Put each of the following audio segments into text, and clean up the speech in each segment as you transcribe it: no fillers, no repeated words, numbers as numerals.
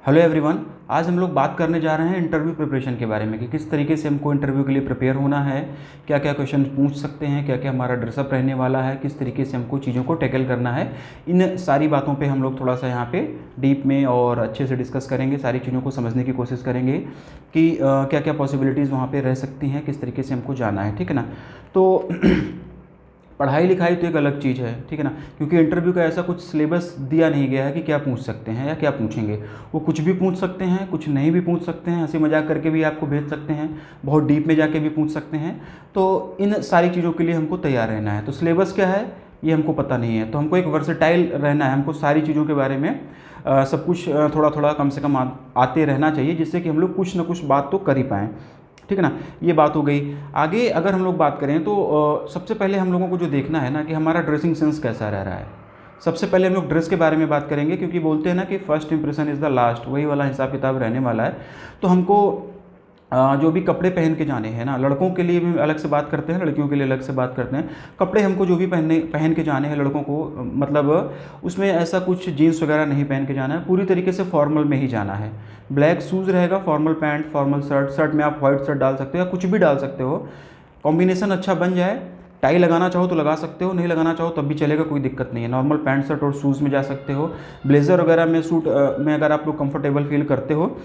Hello everyone. आज हम लोग बात करने जा रहे हैं इंटरव्यू प्रिपरेशन के बारे में कि किस तरीके से हमको इंटरव्यू के लिए प्रिपेयर होना है, क्या क्या क्वेश्चन पूछ सकते हैं, क्या क्या हमारा ड्रेसअप रहने वाला है, किस तरीके से हमको चीज़ों को टैकल करना है। इन सारी बातों पे हम लोग थोड़ा सा यहाँ पे डीप में और अच्छे से डिस्कस करेंगे, सारी चीज़ों को समझने की कोशिश करेंगे कि क्या क्या पॉसिबिलिटीज़ वहाँ पर रह सकती हैं, किस तरीके से हमको जाना है, ठीक है ना। तो पढ़ाई लिखाई तो एक अलग चीज़ है, ठीक है ना, क्योंकि इंटरव्यू का ऐसा कुछ सिलेबस दिया नहीं गया है कि क्या पूछ सकते हैं या क्या पूछेंगे। वो कुछ भी पूछ सकते हैं, कुछ नहीं भी पूछ सकते हैं, हंसी मजाक करके भी आपको भेज सकते हैं, बहुत डीप में जाके भी पूछ सकते हैं। तो इन सारी चीज़ों के लिए हमको तैयार रहना है। तो सिलेबस क्या है ये हमको पता नहीं है, तो हमको एक वर्सेटाइल रहना है, हमको सारी चीज़ों के बारे में सब कुछ थोड़ा थोड़ा कम से कम आते रहना चाहिए, जिससे कि हम लोग कुछ ना कुछ बात तो कर ही पाएँ, ठीक है ना। ये बात हो गई। आगे अगर हम लोग बात करें तो सबसे पहले हम लोगों को जो देखना है ना कि हमारा ड्रेसिंग सेंस कैसा रह रहा है। सबसे पहले हम लोग ड्रेस के बारे में बात करेंगे, क्योंकि बोलते हैं ना कि first impression is the last, वही वाला हिसाब किताब रहने वाला है। तो हमको जो भी कपड़े पहन के जाने हैं ना, लड़कों के लिए भी अलग से बात करते हैं, लड़कियों के लिए अलग से बात करते हैं। कपड़े हमको जो भी पहन के जाने हैं लड़कों को, मतलब उसमें ऐसा कुछ जीन्स वगैरह नहीं पहन के जाना है, पूरी तरीके से फॉर्मल में ही जाना है। ब्लैक शूज़ रहेगा, formal pant, formal shirt, shirt में आप वाइट शर्ट डाल सकते हो या कुछ भी डाल सकते हो, कॉम्बिनेशन अच्छा बन जाए। टाई लगाना चाहो तो लगा सकते हो, नहीं लगाना चाहो तब भी चलेगा, कोई दिक्कत नहीं है। नॉर्मल पैंट शर्ट और शूज़ में जा सकते हो। ब्लेज़र वगैरह में, सूट में अगर आप लोग कंफर्टेबल फील करते हो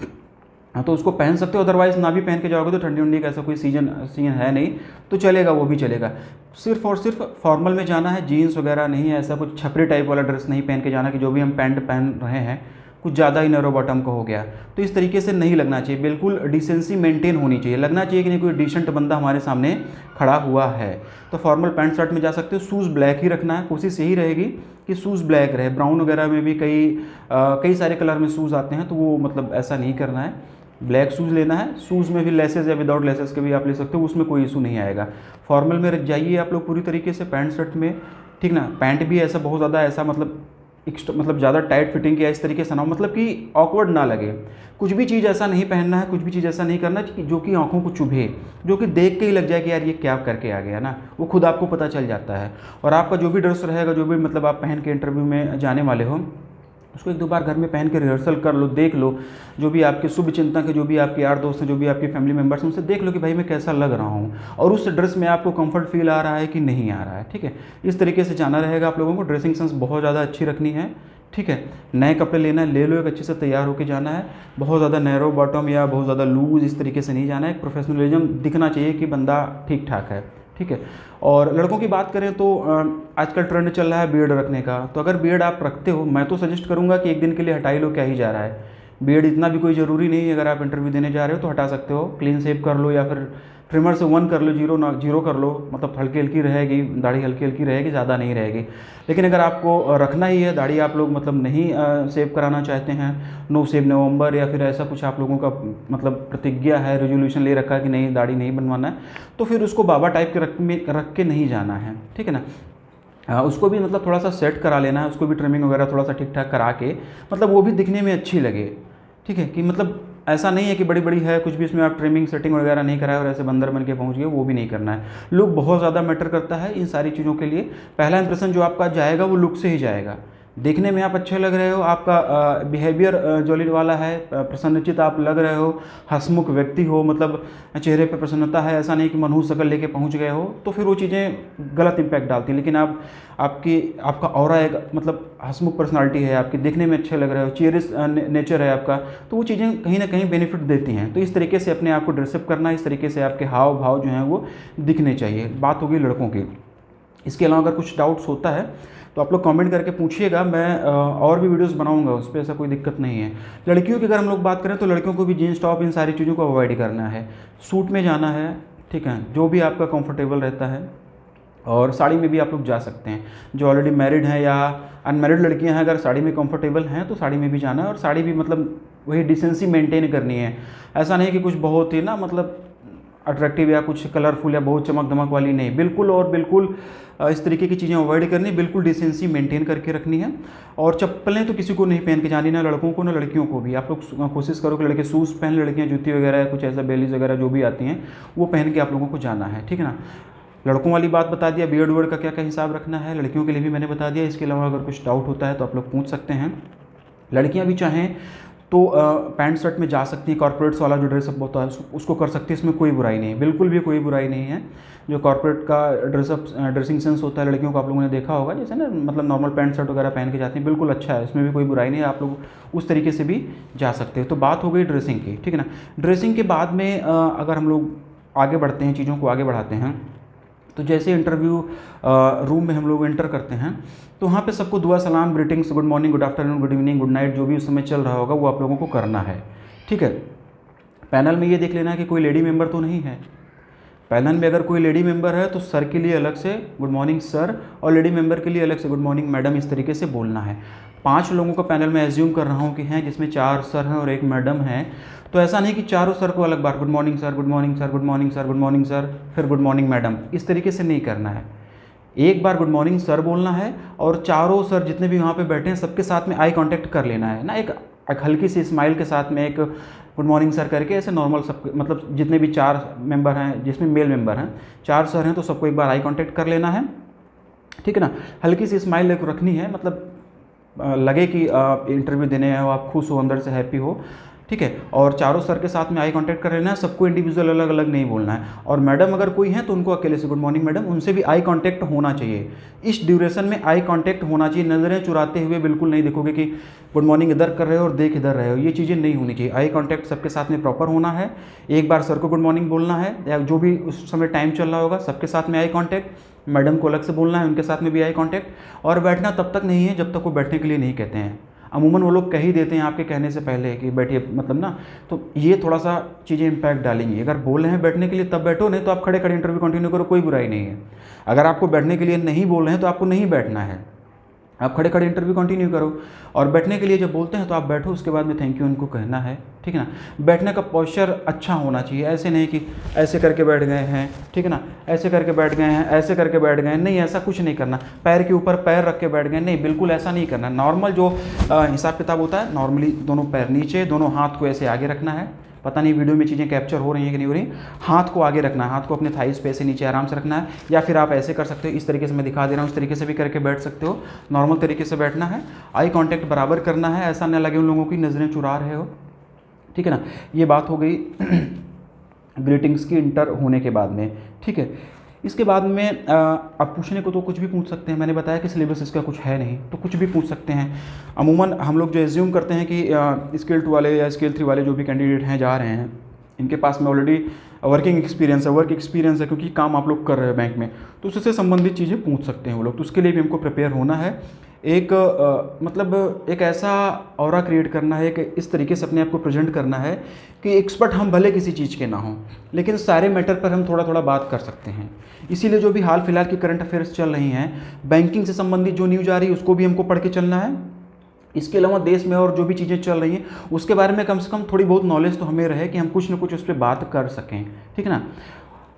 हाँ तो उसको पहन सकते हो, अदरवाइज़ ना भी पहन के जाओगे तो ठंडी उंडी का ऐसा कोई सीजन है नहीं, तो चलेगा, वो भी चलेगा। सिर्फ और सिर्फ फॉर्मल में जाना है, जीन्स वगैरह नहीं है, ऐसा कुछ छपरी टाइप वाला ड्रेस नहीं पहन के जाना कि जो भी हम पैंट पहन रहे हैं कुछ ज़्यादा ही नैरो बॉटम का हो गया। तो इस तरीके से नहीं लगना चाहिए, बिल्कुल डिसेंसी मेंटेन होनी चाहिए, लगना चाहिए कि नहीं कोई डिसेंट बंदा हमारे सामने खड़ा हुआ है। तो फॉर्मल पैंट शर्ट में जा सकते हो। शूज़ ब्लैक ही रखना है, कोशिश यही रहेगी कि शूज़ ब्लैक रहे। ब्राउन वगैरह में भी कई सारे कलर में शूज़ आते हैं, तो वो मतलब ऐसा नहीं करना है। ब्लैक शूज़ लेना है, शूज़ में भी लेसेस या विदाउट लेसेस के भी आप ले सकते हो, उसमें कोई इशू नहीं आएगा। फॉर्मल में जाइए आप लोग पूरी तरीके से पैंट शर्ट में, ठीक ना। पैंट भी ऐसा बहुत ज़्यादा ऐसा मतलब ज़्यादा टाइट फिटिंग किया इस तरीके से ना हो, मतलब कि ऑकवर्ड ना लगे। कुछ भी चीज़ ऐसा नहीं पहनना है, कुछ भी चीज़ ऐसा नहीं करना जो कि आंखों को चुभे, जो कि देख के ही लग जाए कि यार ये क्या करके आ गया ना, वो खुद आपको पता चल जाता है। और आपका जो भी ड्रेस रहेगा, जो भी मतलब आप पहन के इंटरव्यू में जाने वाले हो, उसको एक दो बार घर में पहन के रिहर्सल कर लो, देख लो। जो भी आपके शुभ चिंतक है, जो भी आपके यार दोस्त हैं, जो भी आपके फैमिली मेम्बर्स हैं, उनसे देख लो कि भाई मैं कैसा लग रहा हूँ और उस ड्रेस में आपको कंफर्ट फील आ रहा है कि नहीं आ रहा है, ठीक है। इस तरीके से जाना रहेगा आप लोगों को। ड्रेसिंग सेंस बहुत ज़्यादा अच्छी रखनी है, ठीक है। नए कपड़े लेना है, ले लो, एक अच्छे से तैयार होकर जाना है। बहुत ज़्यादा नैरो बॉटम या बहुत ज़्यादा लूज इस तरीके से नहीं जाना है। एक प्रोफेशनलिज्म दिखना चाहिए कि बंदा ठीक ठाक है, ठीक है। और लड़कों की बात करें तो आजकल ट्रेंड चल रहा है बियर्ड रखने का, तो अगर बियर्ड आप रखते हो, मैं तो सजेस्ट करूंगा कि एक दिन के लिए हटा ही लो, क्या ही जा रहा है। बियर्ड इतना भी कोई ज़रूरी नहीं है, अगर आप इंटरव्यू देने जा रहे हो तो हटा सकते हो, क्लीन शेव कर लो या फिर ट्रिमर से वन कर लो, जीरो कर लो, मतलब हल्की हल्की रहेगी दाढ़ी, हल्की हल्की रहेगी, ज़्यादा नहीं रहेगी। लेकिन अगर आपको रखना ही है दाढ़ी, आप लोग मतलब नहीं सेव कराना चाहते हैं, नो सेव नवंबर या फिर ऐसा कुछ आप लोगों का मतलब प्रतिज्ञा है, रेजोल्यूशन ले रखा है कि नहीं दाढ़ी नहीं बनवाना है, तो फिर उसको बाबा टाइप के रख के नहीं जाना है, ठीक है ना। उसको भी मतलब थोड़ा सा सेट करा लेना है, उसको भी ट्रिमिंग वगैरह थोड़ा सा ठीक ठाक करा के, मतलब वो भी दिखने में अच्छी लगे, ठीक है। कि मतलब ऐसा नहीं है कि बड़ी बड़ी है कुछ भी, इसमें आप ट्रिमिंग सेटिंग वगैरह नहीं कराए और ऐसे बंदर बन के पहुंच गए, वो भी नहीं करना है। लुक बहुत ज़्यादा मैटर करता है इन सारी चीज़ों के लिए। पहला इंप्रेशन जो आपका जाएगा वो लुक से ही जाएगा। देखने में आप अच्छे लग रहे हो, आपका बिहेवियर जॉली वाला है, प्रसन्नचित आप लग रहे हो, हंसमुख व्यक्ति हो, मतलब चेहरे पे प्रसन्नता है, ऐसा नहीं कि मनहूस शक्ल लेके पहुंच गए हो, तो फिर वो चीज़ें गलत इंपैक्ट डालती हैं। लेकिन आपका ऑरा एक मतलब हंसमुख पर्सनालिटी है, आपके देखने में अच्छे लग रहे हो, चेयरिश नेचर है आपका, तो वो चीज़ें कहीं ना कहीं बेनिफिट देती हैं। तो इस तरीके से अपने आप को ड्रेसअप करना, इस तरीके से आपके हाव भाव जो हैं वो दिखने चाहिए। बात होगी लड़कों की। इसके अलावा अगर कुछ डाउट्स होता है तो आप लोग कमेंट करके पूछिएगा, मैं और भी वीडियोस बनाऊंगा उस पर, ऐसा कोई दिक्कत नहीं है। लड़कियों की अगर हम लोग बात करें तो लड़कियों को भी जीन्स टॉप इन सारी चीज़ों को अवॉइड करना है, सूट में जाना है, ठीक है, जो भी आपका कंफर्टेबल रहता है। और साड़ी में भी आप लोग जा सकते हैं, जो ऑलरेडी मैरिड हैं या अनमैरिड लड़कियां हैं, अगर साड़ी में कंफर्टेबल हैं तो साड़ी में भी जाना है। और साड़ी भी मतलब वही डिसेंसी मेंटेन करनी है, ऐसा नहीं कि कुछ बहुत ही ना मतलब अट्रैक्टिव या कुछ कलरफुल या बहुत चमक धमक वाली नहीं, बिल्कुल और बिल्कुल इस तरीके की चीज़ें अवॉइड करनी, बिल्कुल डिसेंसी मेंटेन करके रखनी है। और चप्पलें तो किसी को नहीं पहन के जानी, ना लड़कों को ना लड़कियों को भी। आप लोग कोशिश करो कि लड़के शूज़ पहन, लड़कियाँ जूती वगैरह कुछ ऐसा बेलीज वगैरह जो भी आती हैं वो पहन के आप लोगों को जाना है, ठीक है ना। लड़कों वाली बात बता दिया, बियर्ड वर्ड का क्या क्या हिसाब रखना है, लड़कियों के लिए भी मैंने बता दिया। इसके अलावा अगर कुछ डाउट होता है तो आप लोग पूछ सकते हैं। लड़कियां भी चाहें तो पैंट शर्ट में जा सकती हैं, कॉर्पोरेट्स वाला जो ड्रेसअप होता है उसको कर सकती है, इसमें कोई बुराई नहीं है, बिल्कुल भी कोई बुराई नहीं है। जो कॉर्पोरेट का ड्रेसिंग सेंस होता है लड़कियों को, आप लोगों ने देखा होगा, जैसे ना मतलब नॉर्मल पैंट शर्ट वगैरह पहन के जाती हैं, बिल्कुल अच्छा है, इसमें भी कोई बुराई नहीं है, आप लोग उस तरीके से भी जा सकते हो। तो बात हो गई ड्रेसिंग की, ठीक है ना। ड्रेसिंग के बाद में अगर हम लोग आगे बढ़ते हैं, चीज़ों को आगे बढ़ाते हैं, तो जैसे इंटरव्यू रूम में हम लोग एंटर करते हैं तो वहाँ पे सबको दुआ सलाम, greetings, good morning, good afternoon, good evening, good night, जो भी उस समय चल रहा होगा वो आप लोगों को करना है, ठीक है। पैनल में ये देख लेना है कि कोई लेडी मेंबर तो नहीं है। पैनल में अगर कोई लेडी मेंबर है तो सर के लिए अलग से गुड मॉर्निंग सर, और लेडी मेंबर के लिए अलग से गुड मॉर्निंग मैडम, इस तरीके से बोलना है। 5 लोगों का पैनल में एज्यूम कर रहा हूँ कि हैं, जिसमें 4 सर हैं और 1 मैडम है। तो ऐसा नहीं कि चारों सर को अलग बार good morning sir, good morning sir, good morning sir, good morning sir, फिर गुड मॉर्निंग मैडम, इस तरीके से नहीं करना है। एक बार गुड मॉर्निंग सर बोलना है और चारों सर जितने भी वहाँ पे बैठे हैं सबके साथ में आई कांटेक्ट कर लेना है ना, एक हल्की सी स्माइल के साथ में एक गुड मॉर्निंग सर करके, ऐसे नॉर्मल सब मतलब जितने भी 4 मेंबर हैं, जिसमें मेल मेंबर हैं, 4 सर हैं, तो सबको एक बार आई कांटेक्ट कर लेना है, ठीक है ना। हल्की सी स्माइल रखनी है, मतलब लगे कि इंटरव्यू देने आए हो, आप खुश हो, अंदर से हैप्पी हो, ठीक है। और चारों सर के साथ में आई कांटेक्ट कर लेना है, सबको इंडिविजुअल अलग अलग नहीं बोलना है। और मैडम अगर कोई है तो उनको अकेले से गुड मॉर्निंग मैडम, उनसे भी आई कांटेक्ट होना चाहिए। इस ड्यूरेशन में आई कांटेक्ट होना चाहिए, नज़रें चुराते हुए बिल्कुल नहीं देखोगे कि गुड मॉर्निंग इधर कर रहे हो और देख इधर रहे हो, ये चीज़ें नहीं होनी चाहिए। आई कांटेक्ट सबके साथ में प्रॉपर होना है। एक बार सर को गुड मॉर्निंग बोलना है, या जो भी उस समय टाइम चल रहा होगा सबके साथ में आई कांटेक्ट, मैडम को अलग से बोलना है, उनके साथ में भी आई कांटेक्ट। और बैठना तब तक नहीं है जब तक वो बैठने के लिए नहीं कहते हैं। अमूमन वो लोग कह ही देते हैं आपके कहने से पहले कि बैठिए, मतलब ना, तो ये थोड़ा सा चीज़ें इंपैक्ट डालेंगी। अगर बोल रहे हैं बैठने के लिए तब बैठो, नहीं तो आप खड़े खड़े इंटरव्यू कंटिन्यू करो, कोई बुराई नहीं है। अगर आपको बैठने के लिए नहीं बोल रहे हैं तो आपको नहीं बैठना है, आप खड़े खड़े इंटरव्यू कंटिन्यू करो। और बैठने के लिए जब बोलते हैं तो आप बैठो, उसके बाद में थैंक यू उनको कहना है, ठीक है ना। बैठने का पोस्चर अच्छा होना चाहिए, ऐसे नहीं कि ऐसे करके बैठ गए हैं, ठीक है ना, ऐसे करके बैठ गए हैं, ऐसे करके बैठ गए हैं, नहीं, ऐसा कुछ नहीं करना। पैर के ऊपर पैर रख के बैठ गए, नहीं, बिल्कुल ऐसा नहीं करना। नॉर्मल जो हिसाब किताब होता है, नॉर्मली दोनों पैर नीचे, दोनों हाथ को ऐसे आगे रखना है। पता नहीं वीडियो में चीज़ें कैप्चर हो रही हैं कि नहीं हो रही। हाथ को आगे रखना है, हाथ को अपने थाइस पे ऐसे नीचे आराम से रखना है, या फिर आप ऐसे कर सकते हो, इस तरीके से मैं दिखा दे रहा हूँ, इस तरीके से भी करके बैठ सकते हो। नॉर्मल तरीके से बैठना है, आई कांटेक्ट बराबर करना है, ऐसा न लगे उन लोगों की नज़रें चुरा रहे हो, ठीक है ना। ये बात हो गई ग्रीटिंग्स की इंटर होने के बाद में, ठीक है। इसके बाद में आप पूछने को तो कुछ भी पूछ सकते हैं, मैंने बताया कि सिलेबस इसका कुछ है नहीं, तो कुछ भी पूछ सकते हैं। अमूमन हम लोग जो एज्यूम करते हैं कि स्केल 2 वाले या स्केल 3 वाले जो भी कैंडिडेट हैं जा रहे हैं, इनके पास में ऑलरेडी वर्किंग एक्सपीरियंस है, वर्क एक्सपीरियंस है, क्योंकि काम आप लोग कर रहे हैं बैंक में, तो उससे संबंधित चीज़ें पूछ सकते हैं वो लोग। तो उसके लिए भी हमको प्रिपेयर होना है। एक मतलब एक ऐसा ऑरा क्रिएट करना है कि इस तरीके से अपने आप को प्रेजेंट करना है कि एक्सपर्ट हम भले किसी चीज़ के ना हों, लेकिन सारे मैटर पर हम थोड़ा थोड़ा बात कर सकते हैं। इसीलिए जो भी हाल फिलहाल की करंट अफेयर्स चल रही हैं, बैंकिंग से संबंधित जो न्यूज़ आ रही है उसको भी हमको पढ़ के चलना है। इसके अलावा देश में और जो भी चीज़ें चल रही हैं उसके बारे में कम से कम थोड़ी बहुत नॉलेज तो हमें रहे कि हम कुछ ना कुछ उस पर बात कर सकें, ठीक है ना।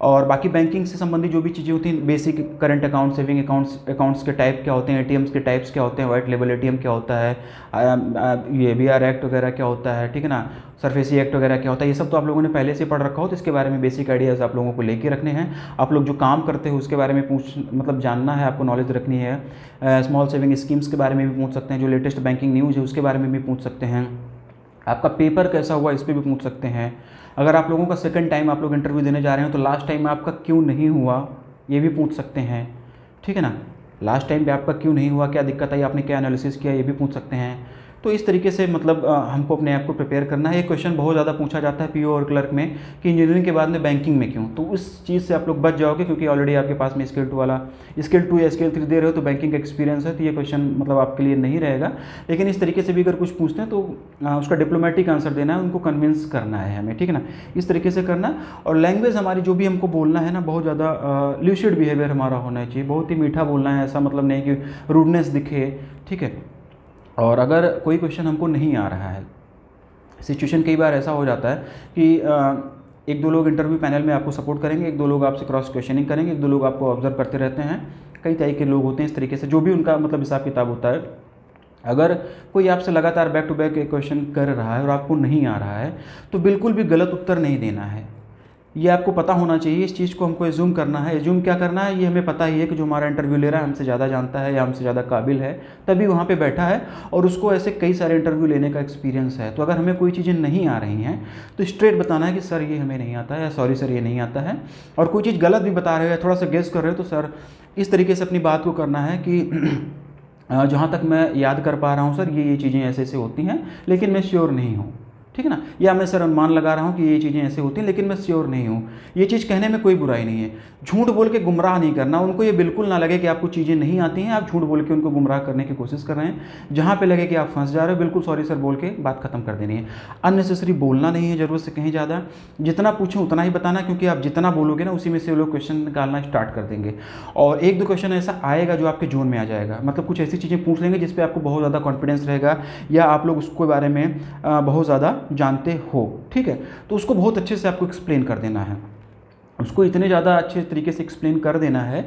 और बाकी बैंकिंग से संबंधित जो भी चीज़ें होती हैं, basic current account, saving accounts के टाइप क्या होते हैं, एटीएम्स के टाइप्स क्या होते हैं, वाइट लेवल एटीएम क्या होता है, ये BR एक्ट वगैरह क्या होता है, ठीक है ना, सरफेसी एक्ट वगैरह क्या होता है, ये सब तो आप लोगों ने पहले से पढ़ रखा हो, तो इसके बारे में बेसिक आइडियाज़ आप लोगों को लेके रखने हैं। आप लोग जो काम करते हो उसके बारे में मतलब जानना है, आपको नॉलेज रखनी है। स्मॉल सेविंग स्कीम्स के बारे में भी पूछ सकते हैं, जो लेटेस्ट बैंकिंग न्यूज़ है उसके बारे में भी पूछ सकते हैं। आपका पेपर कैसा हुआ इस पर भी पूछ सकते हैं। अगर आप लोगों का सेकंड टाइम आप लोग इंटरव्यू देने जा रहे हो तो लास्ट टाइम में आपका क्यों नहीं हुआ ये भी पूछ सकते हैं, ठीक है ना। लास्ट टाइम पे आपका क्यों नहीं हुआ, क्या दिक्कत आई, आपने क्या एनालिसिस किया, ये भी पूछ सकते हैं। तो इस तरीके से मतलब हमको अपने आप को प्रिपेयर करना है। एक क्वेश्चन बहुत ज़्यादा पूछा जाता है पीओ और क्लर्क में कि इंजीनियरिंग के बाद में बैंकिंग में क्यों, तो उस चीज़ से आप लोग बच जाओगे, क्योंकि ऑलरेडी आपके पास में स्केल 2 वाला, स्केल 2 या स्केल 3 दे रहे हो तो बैंकिंग का एक्सपीरियंस है, तो ये क्वेश्चन मतलब आपके लिए नहीं रहेगा। लेकिन इस तरीके से भी अगर कुछ पूछते हैं तो उसका डिप्लोमेटिक आंसर देना है, उनको कन्विंस करना है हमें, ठीक है ना, इस तरीके से करना। और लैंग्वेज हमारी जो भी हमको बोलना है ना, बहुत ज़्यादा ल्यूसिड बिहेवियर हमारा होना चाहिए, बहुत ही मीठा बोलना है, ऐसा मतलब नहीं कि रूडनेस दिखे, ठीक है। और अगर कोई क्वेश्चन हमको नहीं आ रहा है, सिचुएशन कई बार ऐसा हो जाता है कि 1-2 लोग इंटरव्यू पैनल में आपको सपोर्ट करेंगे, 1-2 लोग आपसे क्रॉस क्वेश्चनिंग करेंगे, 1-2 लोग आपको ऑब्जर्व करते रहते हैं, कई तरह के लोग होते हैं इस तरीके से, जो भी उनका मतलब हिसाब किताब होता है। अगर कोई आपसे लगातार बैक टू बैक क्वेश्चन कर रहा है और आपको नहीं आ रहा है तो बिल्कुल भी गलत उत्तर नहीं देना है। ये आपको पता होना चाहिए, इस चीज़ को हमको एज्यूम करना है। एज्यूम क्या करना है, ये हमें पता ही है कि जो हमारा इंटरव्यू ले रहा है हमसे ज़्यादा जानता है या हमसे ज़्यादा काबिल है, तभी वहाँ पे बैठा है और उसको ऐसे कई सारे इंटरव्यू लेने का एक्सपीरियंस है। तो अगर हमें कोई चीज़ें नहीं आ रही हैं तो स्ट्रेट बताना है कि सर ये हमें नहीं आता है, या सॉरी सर ये नहीं आता है। और कोई चीज़ गलत भी बता रहे हो या थोड़ा सा गेस कर रहे हो तो सर इस तरीके से अपनी बात को करना है कि जहाँ तक मैं याद कर पा रहा हूँ सर ये चीज़ें ऐसे ऐसे होती हैं, लेकिन मैं श्योर नहीं हूँ, ठीक है ना। या मैं सर अनुमान लगा रहा हूँ कि ये चीज़ें ऐसे होती हैं लेकिन मैं श्योर नहीं हूँ। ये चीज़ कहने में कोई बुराई नहीं है। झूठ बोल के गुमराह नहीं करना, उनको ये बिल्कुल ना लगे कि आपको चीज़ें नहीं आती हैं, आप झूठ बोल के उनको गुमराह करने की कोशिश कर रहे हैं। जहाँ पे लगे कि आप फंस जा रहे हो, बिल्कुल सॉरी सर बोल के बात खत्म कर देनी है। अननेसेसरी बोलना नहीं है ज़रूरत से कहीं ज़्यादा, जितना पूछें उतना ही बताना, क्योंकि आप जितना बोलोगे ना उसी में से वो लोग क्वेश्चन निकालना स्टार्ट कर देंगे। और एक दो क्वेश्चन ऐसा आएगा जो आपके जोन में आ जाएगा, मतलब कुछ ऐसी चीज़ें पूछ लेंगे जिस पर आपको बहुत ज़्यादा कॉन्फिडेंस रहेगा या आप लोग उसके बारे में बहुत ज़्यादा जानते हो, ठीक है। तो उसको बहुत अच्छे से आपको एक्सप्लेन कर देना है, उसको इतने ज़्यादा अच्छे तरीके से एक्सप्लेन कर देना है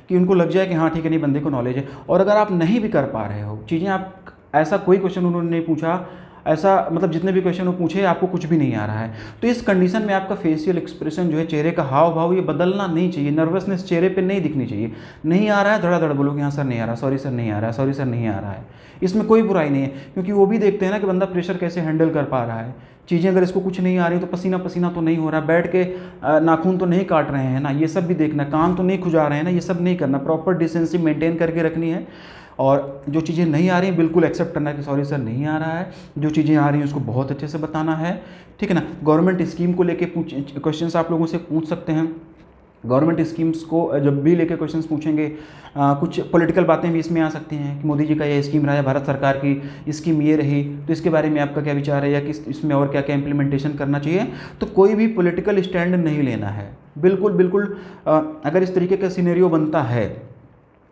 कि उनको लग जाए कि हाँ ठीक है, नहीं बंदे को नॉलेज है। और अगर आप नहीं भी कर पा रहे हो चीज़ें, आप ऐसा कोई क्वेश्चन उन्होंने नहीं पूछा, ऐसा मतलब जितने भी क्वेश्चन वो पूछे आपको कुछ भी नहीं आ रहा है, तो इस कंडीशन में आपका फेशियल एक्सप्रेशन जो है, चेहरे का हाव भाव, ये बदलना नहीं चाहिए। नर्वसनेस चेहरे पे नहीं दिखनी चाहिए। नहीं आ रहा है धड़ाधड़ बोलोगे हाँ सर नहीं आ रहा, सॉरी सर नहीं आ रहा है, सॉरी सर नहीं आ रहा है। इसमें कोई बुराई नहीं है, क्योंकि वो भी देखते हैं ना कि बंदा प्रेशर कैसे हैंडल कर पा रहा है। चीज़ें अगर इसको कुछ नहीं आ रही तो पसीना पसीना तो नहीं हो रहा, बैठ के नाखून तो नहीं काट रहे हैं ना, ये सब भी देखना, कान तो नहीं खुजा रहे हैं ना, ये सब नहीं करना। प्रॉपर डिसेंसी मेंटेन करके रखनी है। और जो चीज़ें नहीं आ रही हैं बिल्कुल एक्सेप्ट करना है कि सॉरी सर नहीं आ रहा है। जो चीज़ें आ रही हैं उसको बहुत अच्छे से बताना है, ठीक है ना। गवर्नमेंट स्कीम को लेके क्वेश्चंस आप लोगों से पूछ सकते हैं। गवर्नमेंट स्कीम्स को जब भी लेके क्वेश्चंस पूछेंगे, कुछ पॉलिटिकल बातें भी इसमें आ सकती हैं कि मोदी जी का ये स्कीम रहा है, भारत सरकार की स्कीम ये रही, तो इसके बारे में आपका क्या विचार है, या किस इसमें और क्या क्या इंप्लीमेंटेशन करना चाहिए। तो कोई भी पॉलिटिकल स्टैंड नहीं लेना है, बिल्कुल बिल्कुल। अगर इस तरीके का सिनेरियो बनता है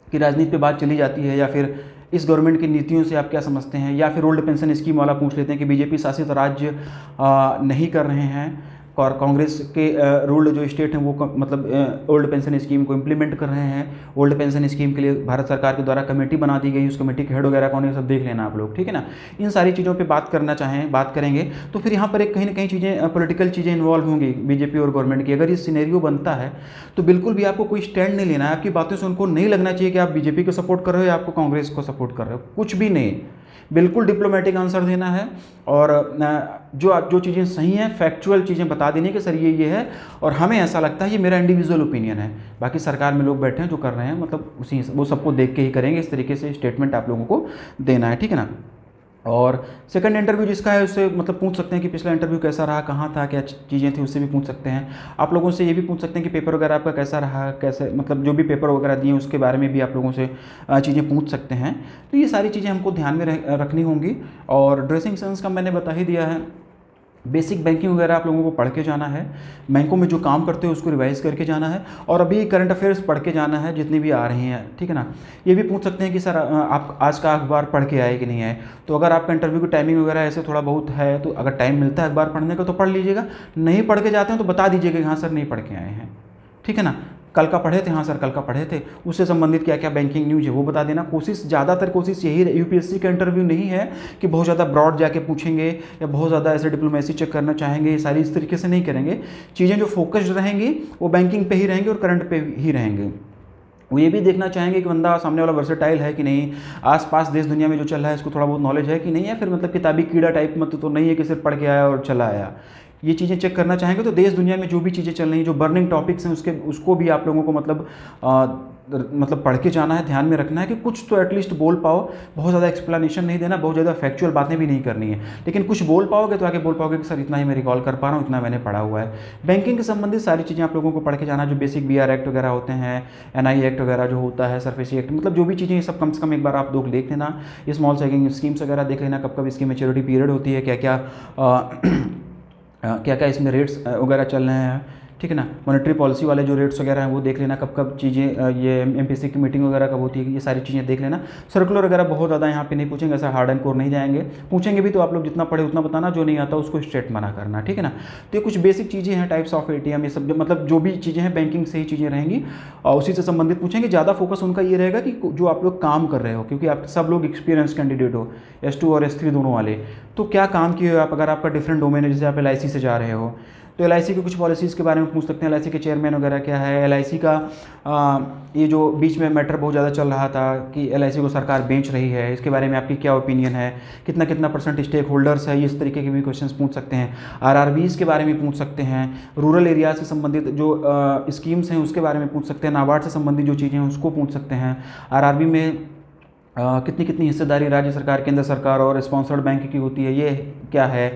कि राजनीति पे बात चली जाती है, या फिर इस गवर्नमेंट की नीतियों से आप क्या समझते हैं, या फिर ओल्ड पेंशन स्कीम वाला पूछ लेते हैं कि बीजेपी शासित राज्य नहीं कर रहे हैं और कांग्रेस के रूल्ड जो स्टेट हैं वो मतलब ओल्ड पेंशन स्कीम को इम्प्लीमेंट कर रहे हैं। ओल्ड पेंशन स्कीम के लिए भारत सरकार के द्वारा कमेटी बना दी गई, उस कमेटी के हेड वगैरह कौन है सब देख लेना आप लोग, ठीक है ना। इन सारी चीज़ों पे बात करना चाहें बात करेंगे तो फिर यहाँ पर एक कहीं ना कहीं चीज़ें पॉलिटिकल चीज़ें इन्वॉल्व होंगी बीजेपी और गवर्नमेंट की। अगर ये सिनेरियो बनता है तो बिल्कुल भी आपको कोई स्टैंड नहीं लेना है। आपकी बातें से उनको नहीं लगना चाहिए कि आप बीजेपी को सपोर्ट कर रहे हो या आपको कांग्रेस को सपोर्ट कर रहे हो, कुछ भी नहीं। बिल्कुल डिप्लोमेटिक आंसर देना है और जो चीज़ें सही हैं फैक्चुअल चीज़ें बता देनी कि सर ये है और हमें ऐसा लगता है, ये मेरा इंडिविजुअल ओपिनियन है। बाकी सरकार में लोग बैठे हैं जो कर रहे हैं मतलब उसी वो सबको देख के ही करेंगे। इस तरीके से स्टेटमेंट आप लोगों को देना है, ठीक है ना। और सेकंड इंटरव्यू जिसका है उससे मतलब पूछ सकते हैं कि पिछला इंटरव्यू कैसा रहा, कहाँ था, क्या चीज़ें थी, उससे भी पूछ सकते हैं। आप लोगों से ये भी पूछ सकते हैं कि पेपर वगैरह आपका कैसा रहा, कैसे मतलब जो भी पेपर वगैरह दिए उसके बारे में भी आप लोगों से चीज़ें पूछ सकते हैं। तो ये सारी चीज़ें हमको ध्यान में रखनी होंगी। और ड्रेसिंग सेंस का मैंने बता ही दिया है। बेसिक बैंकिंग वगैरह आप लोगों को पढ़ के जाना है, बैंकों में जो काम करते हो उसको रिवाइज करके जाना है, और अभी करंट अफेयर्स पढ़ के जाना है जितनी भी आ रही हैं, ठीक है ना। ये भी पूछ सकते हैं कि सर आप आज का अखबार पढ़ के आए कि नहीं आए। तो अगर आपका इंटरव्यू की टाइमिंग वगैरह ऐसे थोड़ा बहुत है तो अगर टाइम मिलता है अखबार पढ़ने का तो पढ़ लीजिएगा, नहीं पढ़ के जाते हैं तो बता दीजिएगा कि हाँ सर नहीं पढ़ के आए हैं, ठीक है ना। कल का पढ़े थे, हाँ सर कल का पढ़े थे, उससे संबंधित क्या क्या बैंकिंग न्यूज़ है वो बता देना। ज़्यादातर कोशिश यही यूपीएससी का इंटरव्यू नहीं है कि बहुत ज़्यादा ब्रॉड जाके पूछेंगे या बहुत ज़्यादा ऐसे डिप्लोमेसी चेक करना चाहेंगे, ये सारी इस तरीके से नहीं करेंगे। चीज़ें जो फोकस्ड रहेंगी वो बैंकिंग पे ही रहेंगी और करंट पे ही रहेंगे। वो ये भी देखना चाहेंगे कि बंदा सामने वाला वर्सेटाइल है कि नहीं, आसपास देश दुनिया में जो चल रहा है इसको थोड़ा बहुत नॉलेज है कि नहीं, या फिर मतलब किताबी कीड़ा टाइप मत तो नहीं है कि सिर्फ पढ़ के आया और चला आया। ये चीज़ें चेक करना चाहेंगे। तो देश दुनिया में जो भी चीज़ें चल रही हैं, जो बर्निंग टॉपिक्स हैं उसको भी आप लोगों को मतलब पढ़ के जाना है, ध्यान में रखना है कि कुछ तो एटलीस्ट बोल पाओ। बहुत ज़्यादा एक्सप्लेनेशन नहीं देना, बहुत ज़्यादा फैक्चुअल बातें भी नहीं करनी है, लेकिन कुछ बोल पाओगे तो आगे बोल पाओगे कि सर इतना ही मैं रिकॉल कर पा रहा हूँ, इतना मैंने पढ़ा हुआ है। बैंकिंग से संबंधित सारी चीज़ें आप लोगों को पढ़ के जाना, जो बेसिक BR एक्ट वगैरह होते हैं, NI एक्ट वगैरह जो होता है, सरफेसी एक्ट, मतलब जो भी चीज़ें सब कम से कम एक बार आप लोग देख लेना। स्मॉल सेविंग स्कीम्स वगैरह देख लेना, कब कब इसकी मैच्योरिटी पीरियड होती है, क्या क्या इसमें रेट्स वगैरह चल रहे हैं, ठीक है ना। मॉनेटरी पॉलिसी वाले जो रेट्स वगैरह हैं वो देख लेना, कब कब चीज़ें ये MPSC की मीटिंग वगैरह कब होती है, ये सारी चीज़ें देख लेना। सर्कुलर वगैरह बहुत ज़्यादा यहाँ पे नहीं पूछेंगे, ऐसा हार्ड एंड कोर नहीं जाएंगे। पूछेंगे भी तो आप लोग जितना पढ़े उतना बताना, जो नहीं आता उसको स्ट्रेट मना करना, ठीक है ना। तो ये कुछ बेसिक चीज़ें हैं, टाइप्स ऑफ ATM, ये सब मतलब जो भी चीज़ें हैं बैंकिंग से ही चीज़ें रहेंगी और उसी से संबंधित पूछेंगे। ज़्यादा फोकस उनका ये रहेगा कि जो आप लोग काम कर रहे हो, क्योंकि आप सब लोग एक्सपीरियंस कैंडिडेट हो, S2 और S3 दोनों वाले, तो क्या काम किए हो आप। अगर आपका डिफरेंट डोमेन है, जैसे आप LIC से जा रहे हो तो LIC की कुछ पॉलिसीज़ के बारे में पूछ सकते हैं, LIC के चेयरमैन वगैरह क्या है, LIC का ये जो बीच में मैटर बहुत ज़्यादा चल रहा था कि LIC को सरकार बेच रही है, इसके बारे में आपकी क्या ओपिनियन है, कितना कितना परसेंट स्टेक होल्डर्स है, इस तरीके के भी क्वेश्चंस पूछ सकते हैं। RRBs के बारे में पूछ सकते हैं, रूरल एरिया से संबंधित जो स्कीम्स हैं उसके बारे में पूछ सकते हैं, नाबार्ड से संबंधित जो चीज़ें हैं उसको पूछ सकते हैं। RRB में कितनी कितनी हिस्सेदारी राज्य सरकार, केंद्र सरकार और स्पॉन्सर्ड बैंक की होती है, ये क्या है,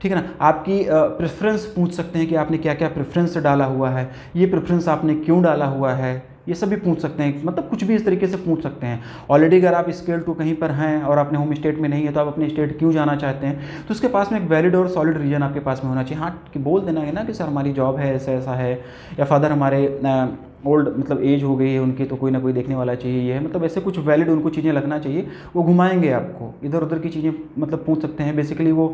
ठीक है ना। आपकी प्रेफरेंस पूछ सकते हैं कि आपने क्या क्या प्रेफरेंस डाला हुआ है, ये प्रेफरेंस आपने क्यों डाला हुआ है, ये सब भी पूछ सकते हैं। मतलब कुछ भी इस तरीके से पूछ सकते हैं। ऑलरेडी अगर आप स्केल 2 कहीं पर हैं और अपने होम स्टेट में नहीं है तो आप अपने स्टेट क्यों जाना चाहते हैं, तो उसके पास में एक वैलिड और सॉलिड रीजन आपके पास में होना चाहिए। हाँ, कि बोल देना है ना कि सर हमारी जॉब है, ऐसा ऐसा है, या फादर हमारे ओल्ड मतलब एज हो गई है उनकी, तो कोई ना कोई देखने वाला चाहिए, ये है, मतलब ऐसे कुछ वैलिड उनको चीज़ें लगना चाहिए। वो घुमाएंगे आपको, इधर उधर की चीज़ें मतलब पूछ सकते हैं। बेसिकली वो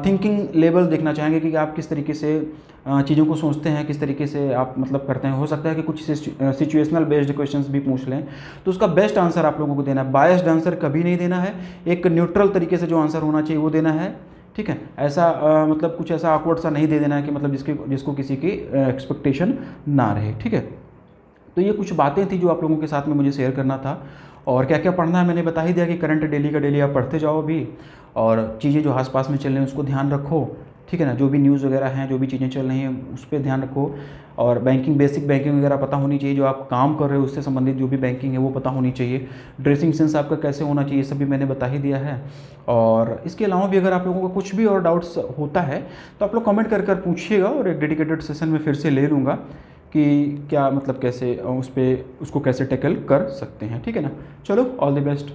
थिंकिंग लेवल देखना चाहेंगे कि आप किस तरीके से चीज़ों को सोचते हैं, किस तरीके से आप मतलब करते हैं। हो सकता है कि कुछ सिचुएशनल बेस्ड क्वेश्चंस भी पूछ लें, तो उसका बेस्ट आंसर आप लोगों को देना है। बायस्ड आंसर कभी नहीं देना है, एक न्यूट्रल तरीके से जो आंसर होना चाहिए वो देना है, ठीक है। ऐसा मतलब कुछ ऐसा awkward सा नहीं दे देना है कि मतलब जिसको किसी की एक्सपेक्टेशन ना रहे, ठीक है। तो ये कुछ बातें थी जो आप लोगों के साथ में मुझे शेयर करना था। और क्या क्या पढ़ना है मैंने बता ही दिया कि करंट डेली का डेली आप पढ़ते जाओ अभी, और चीज़ें जो आसपास में चल रही हैं उसको ध्यान रखो, ठीक है ना। जो भी न्यूज़ वगैरह हैं, जो भी चीज़ें चल रही हैं उस पर ध्यान रखो। और बैंकिंग, बेसिक बैंकिंग वगैरह पता होनी चाहिए, जो आप काम कर रहे हो उससे संबंधित जो भी बैंकिंग है वो पता होनी चाहिए। ड्रेसिंग सेंस आपका कैसे होना चाहिए, ये सब भी मैंने बता ही दिया है। और इसके अलावा भी अगर आप लोगों को कुछ भी और डाउट्स होता है तो आप लोग कमेंट कर पूछिएगा, और एक डेडिकेटेड सेशन में फिर से ले लूँगा कि क्या मतलब कैसे उसको कैसे टैकल कर सकते हैं, ठीक है ना। चलो, ऑल द बेस्ट।